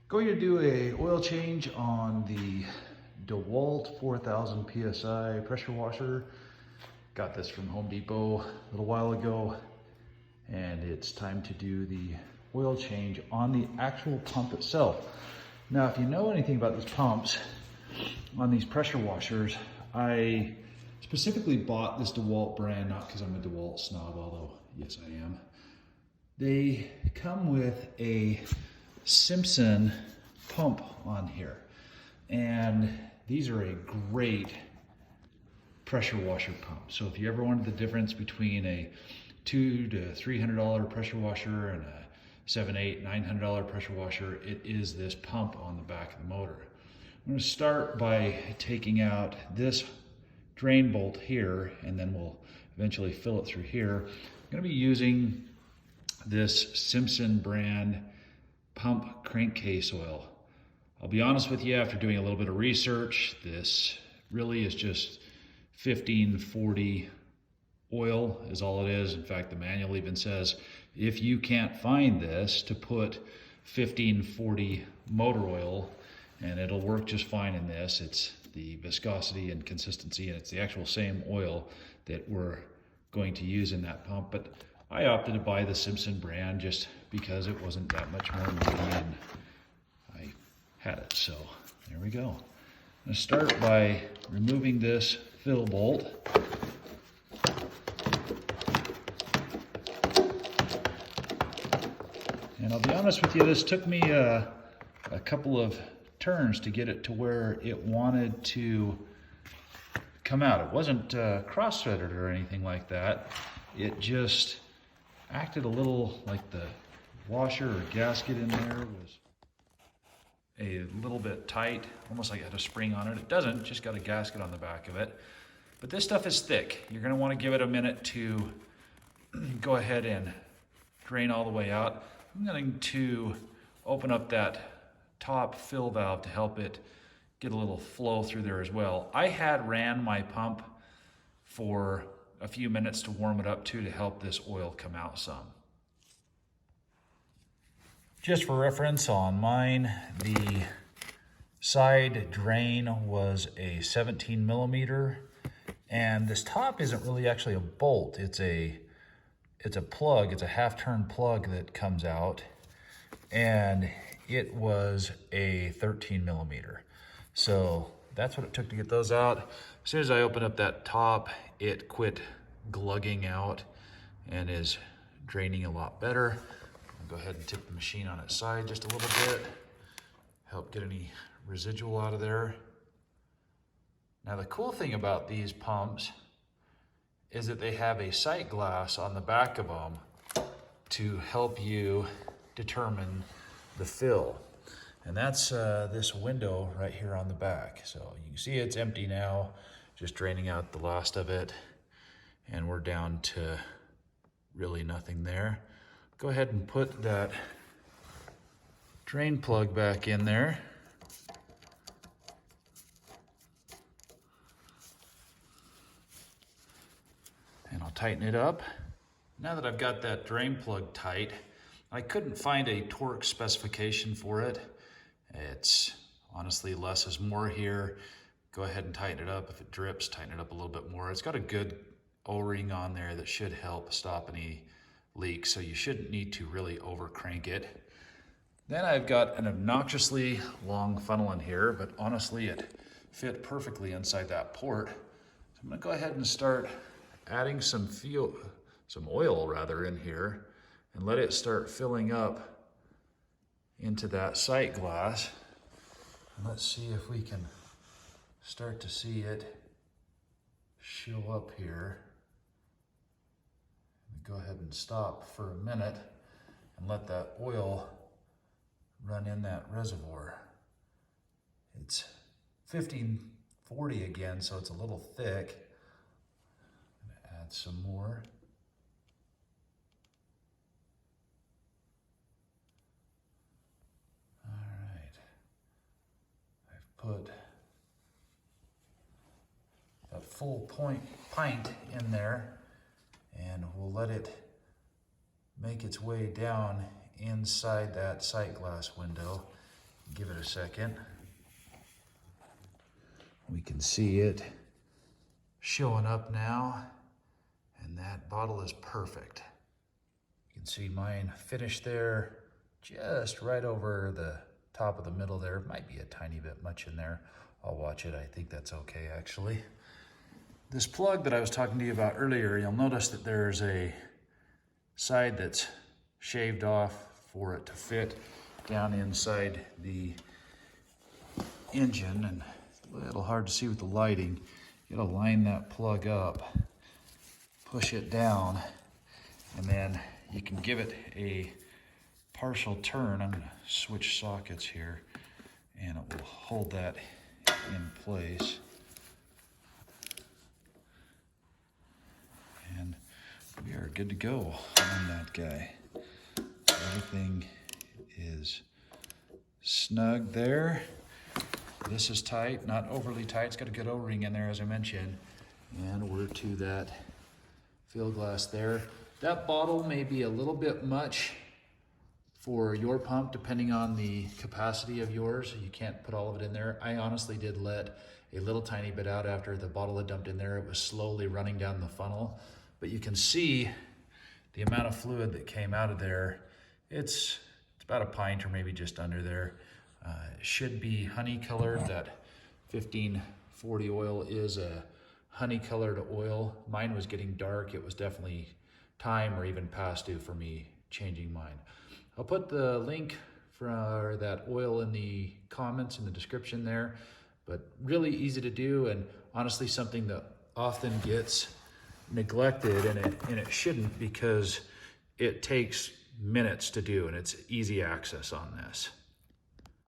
Going to do a oil change on the Dewalt 4000 PSI pressure washer. Got this from Home Depot a little while ago, and it's time to do the oil change on the actual pump itself. Now, if you know anything about these pumps on these pressure washers, I specifically bought this Dewalt brand, not because I'm a Dewalt snob, although yes I am. They come with a Simpson pump on here, and these are a great pressure washer pump. So if you ever wanted the difference between a $200 to $300 pressure washer and a $700, $800, $900 pressure washer, it is this pump on the back of the motor. I'm going to start by taking out this drain bolt here, and then we'll eventually fill it through here. I'm going to be using this Simpson brand pump crankcase oil. I'll be honest with you, after doing a little bit of research, this really is just 1540 oil is all it is. In fact, the manual even says if you can't find this, to put 1540 motor oil, and it'll work just fine in this. It's the viscosity and consistency, and it's the actual same oil that we're going to use in that pump. But I opted to buy the Simpson brand just because it wasn't that much more money and I had it. So there we go. I'm going to start by removing this fill bolt. And I'll be honest with you, this took me a couple of turns to get it to where it wanted to come out. It wasn't cross-threaded or anything like that. It just acted a little like the washer or gasket in there was a little bit tight, almost like it had a spring on it. It doesn't, just got a gasket on the back of it. But this stuff is thick. You're going to want to give it a minute to go ahead and drain all the way out. I'm going to open up that top fill valve to help it get a little flow through there as well. I had ran my pump for a few minutes to warm it up to help this oil come out some. Just for reference on mine, the side drain was a 17 millimeter, and this top isn't really actually a bolt. It's a plug. It's a half-turn plug that comes out, and it was a 13 millimeter. So that's what it took to get those out. As soon as I opened up that top, it quit glugging out and is draining a lot better. I'll go ahead and tip the machine on its side just a little bit, help get any residual out of there. Now the cool thing about these pumps is that they have a sight glass on the back of them to help you determine the fill. And that's this window right here on the back. So you can see it's empty now, just draining out the last of it. And we're down to really nothing there. Go ahead and put that drain plug back in there. And I'll tighten it up. Now that I've got that drain plug tight, I couldn't find a torque specification for it. It's honestly less is more here. Go ahead and tighten it up. If it drips, tighten it up a little bit more. It's got a good O-ring on there that should help stop any leaks, so you shouldn't need to really over crank it. Then I've got an obnoxiously long funnel in here, but honestly it fit perfectly inside that port. So I'm gonna go ahead and start adding some oil in here, and let it start filling up into that sight glass. And let's see if we can start to see it show up here. Go ahead and stop for a minute and let that oil run in that reservoir. It's 1540 again, so it's a little thick. I'm gonna add some more. All right, I've put that full pint in there, and we'll let it make its way down inside that sight glass window. Give it a second. We can see it showing up now, and that bottle is perfect. You can see mine finished there, just right over the top of the middle there. Might be a tiny bit much in there. I'll watch it. I think that's okay, actually. This plug that I was talking to you about earlier, you'll notice that there's a side that's shaved off for it to fit down inside the engine, and a little hard to see with the lighting. You gotta line that plug up, push it down, and then you can give it a partial turn. I'm gonna switch sockets here, and it will hold that in place. And we are good to go on that guy. Everything is snug there. This is tight, not overly tight. It's got a good O-ring in there, as I mentioned. And we're to that fill glass there. That bottle may be a little bit much for your pump, depending on the capacity of yours. You can't put all of it in there. I honestly did let a little tiny bit out after the bottle had dumped in there. It was slowly running down the funnel. But you can see the amount of fluid that came out of there. It's about a pint or maybe just under there. It should be honey colored. That 1540 oil is a honey colored oil. Mine was getting dark. It was definitely time or even past due for me changing mine. I'll put the link for that oil in the comments in the description there, but really easy to do, and honestly something that often gets neglected, and it shouldn't, because it takes minutes to do and it's easy access on this.